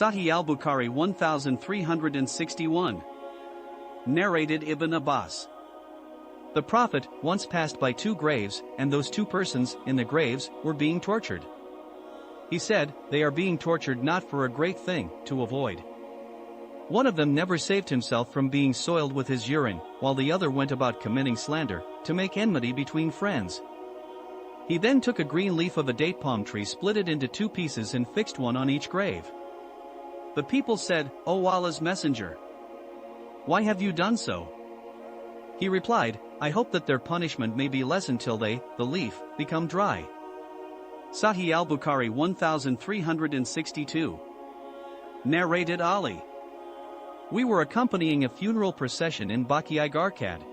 Sahih al-Bukhari 1361. Narrated Ibn Abbas. The Prophet once passed by two graves, and those two persons in the graves were being tortured. He said, "They are being tortured not for a great thing to avoid." One of them never saved himself from being soiled with his urine, while the other went about committing slander, to make enmity between friends. He then took a green leaf of a date palm tree, split it into two pieces and fixed one on each grave. The people said, "O Allah's Messenger, why have you done so?" He replied, "I hope that their punishment may be lessened till they, the leaf, become dry." Sahih al-Bukhari 1362. Narrated Ali. We were accompanying a funeral procession in Baqi-i-Garqad.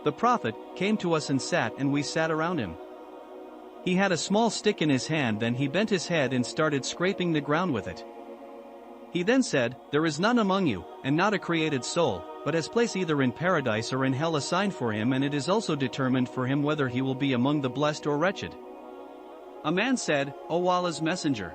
The Prophet came to us and sat, and we sat around him. He had a small stick in his hand, then he bent his head and started scraping the ground with it. He then said, "There is none among you, and not a created soul, but has place either in paradise or in hell assigned for him, and it is also determined for him whether he will be among the blessed or wretched." A man said, "O Allah's Messenger,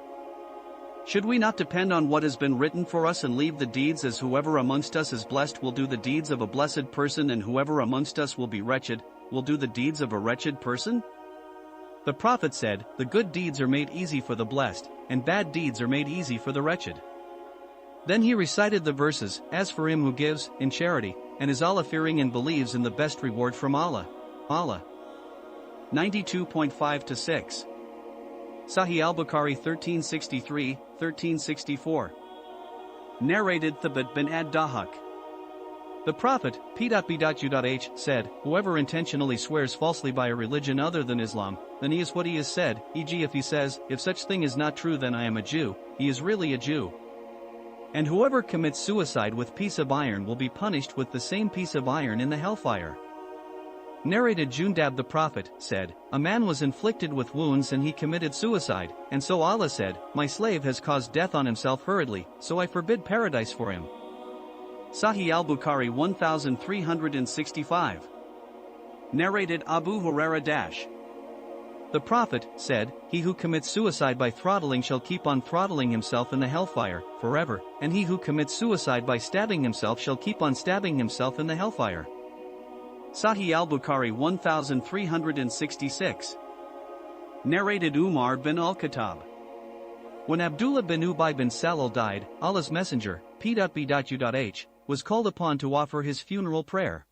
should we not depend on what has been written for us and leave the deeds, as whoever amongst us is blessed will do the deeds of a blessed person, and whoever amongst us will be wretched, will do the deeds of a wretched person?" The Prophet said, "The good deeds are made easy for the blessed, and bad deeds are made easy for the wretched." Then he recited the verses, "As for him who gives, in charity, and is Allah-fearing and believes in the best reward from Allah." Allah. 92.5-6. Sahih al-Bukhari 1363-1364. Narrated Thabit bin ad-Dahak. The Prophet, P.B.U.H., said, "Whoever intentionally swears falsely by a religion other than Islam, then he is what he has said, e.g. if he says, 'If such thing is not true then I am a Jew,' he is really a Jew. And whoever commits suicide with piece of iron will be punished with the same piece of iron in the hellfire." Narrated Jundab. The Prophet said, "A man was inflicted with wounds and he committed suicide, and so Allah said, 'My slave has caused death on himself hurriedly, so I forbid paradise for him.'" Sahih al-Bukhari 1365. Narrated Abu Hurairah. The Prophet said, "He who commits suicide by throttling shall keep on throttling himself in the hellfire, forever, and he who commits suicide by stabbing himself shall keep on stabbing himself in the hellfire." Sahih al-Bukhari 1366. Narrated Umar bin al-Khattab. When Abdullah bin Ubay bin Salul died, Allah's Messenger, P.B.U.H., was called upon to offer his funeral prayer.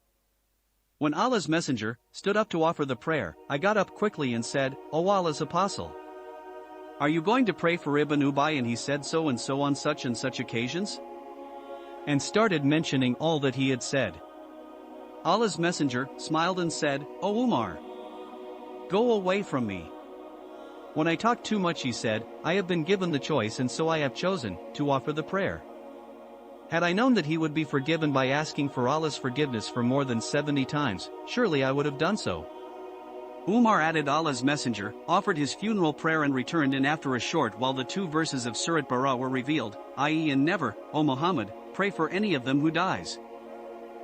When Allah's Messenger stood up to offer the prayer, I got up quickly and said, "O Allah's Apostle, are you going to pray for Ibn Ubay?" And he said, "So and so on such and such occasions," and started mentioning all that he had said. Allah's Messenger smiled and said, "O Umar, go away from me. When I talk too much," he said, "I have been given the choice, and so I have chosen to offer the prayer. Had I known that he would be forgiven by asking for Allah's forgiveness for more than 70 times, surely I would have done so." Umar added, Allah's Messenger offered his funeral prayer and returned in after a short while the two verses of Surat Bara were revealed, i.e. and never, O Muhammad, pray for any of them who dies.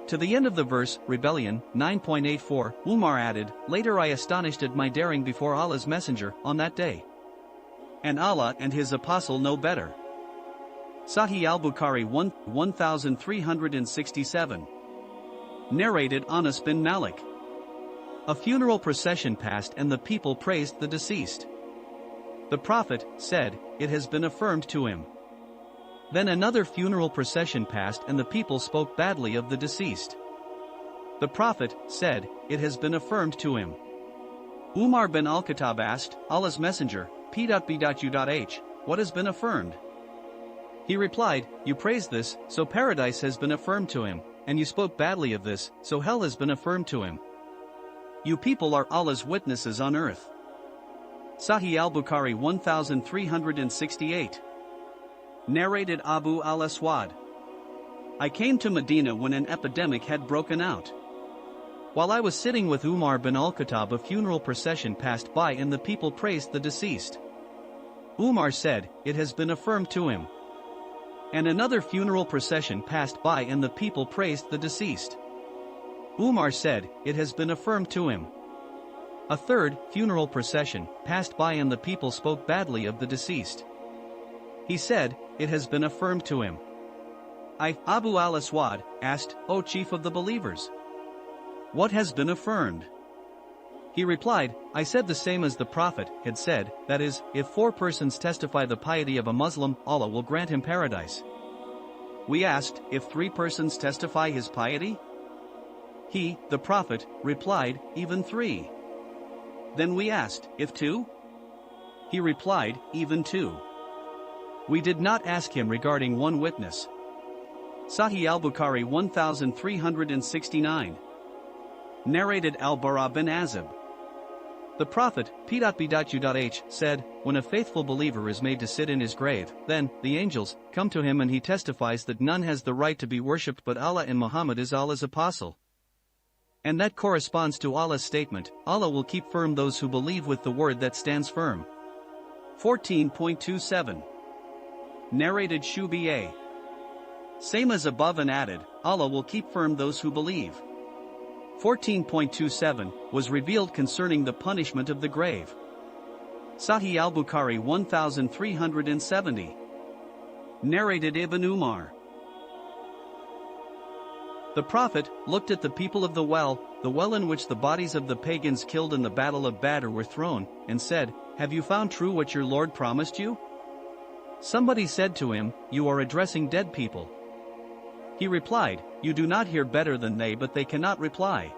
To the end of the verse, Rebellion, 9.84, Umar added, "Later I astonished at my daring before Allah's Messenger on that day. And Allah and his Apostle know better." Sahih al-Bukhari 1367. Narrated Anas bin Malik. A funeral procession passed and the people praised the deceased. The Prophet said, "It has been affirmed to him." Then another funeral procession passed and the people spoke badly of the deceased. The Prophet said, "It has been affirmed to him." Umar bin al-Khattab asked, Allah's Messenger, P.B.U.H., "What has been affirmed?" He replied, "You praised this, so paradise has been affirmed to him, and you spoke badly of this, so hell has been affirmed to him. You people are Allah's witnesses on earth." Sahih al-Bukhari 1368. Narrated Abu al-Aswad. I came to Medina when an epidemic had broken out. While I was sitting with Umar bin al-Khattab, a funeral procession passed by and the people praised the deceased. Umar said, "It has been affirmed to him." And another funeral procession passed by and the people praised the deceased. Umar said, "It has been affirmed to him." A third funeral procession passed by and the people spoke badly of the deceased. He said, it has been affirmed to him. Abu al-Aswad, asked, O chief of the believers, what has been affirmed? He replied, I said the same as the Prophet had said, that is, if 4 persons testify the piety of a Muslim, Allah will grant him paradise. We asked, if 3 persons testify his piety? He, the Prophet, replied, even 3. Then we asked, if 2? He replied, even 2. We did not ask him regarding 1 witness. Sahih al-Bukhari 1369. Narrated al-Bara bin Azib. The Prophet, P.B.H. said, when a faithful believer is made to sit in his grave, then, the angels, come to him and he testifies that none has the right to be worshipped but Allah and Muhammad is Allah's apostle. And that corresponds to Allah's statement, Allah will keep firm those who believe with the word that stands firm. 14.27. Narrated Shubi. Same as above and added, Allah will keep firm those who believe. 14.27 was revealed concerning the punishment of the grave. Sahih al-Bukhari 1370. Narrated Ibn Umar. The Prophet looked at the people of the well in which the bodies of the pagans killed in the battle of Badr were thrown, and said, Have you found true what your Lord promised you? Somebody said to him, You are addressing dead people. He replied, You do not hear better than they, but they cannot reply.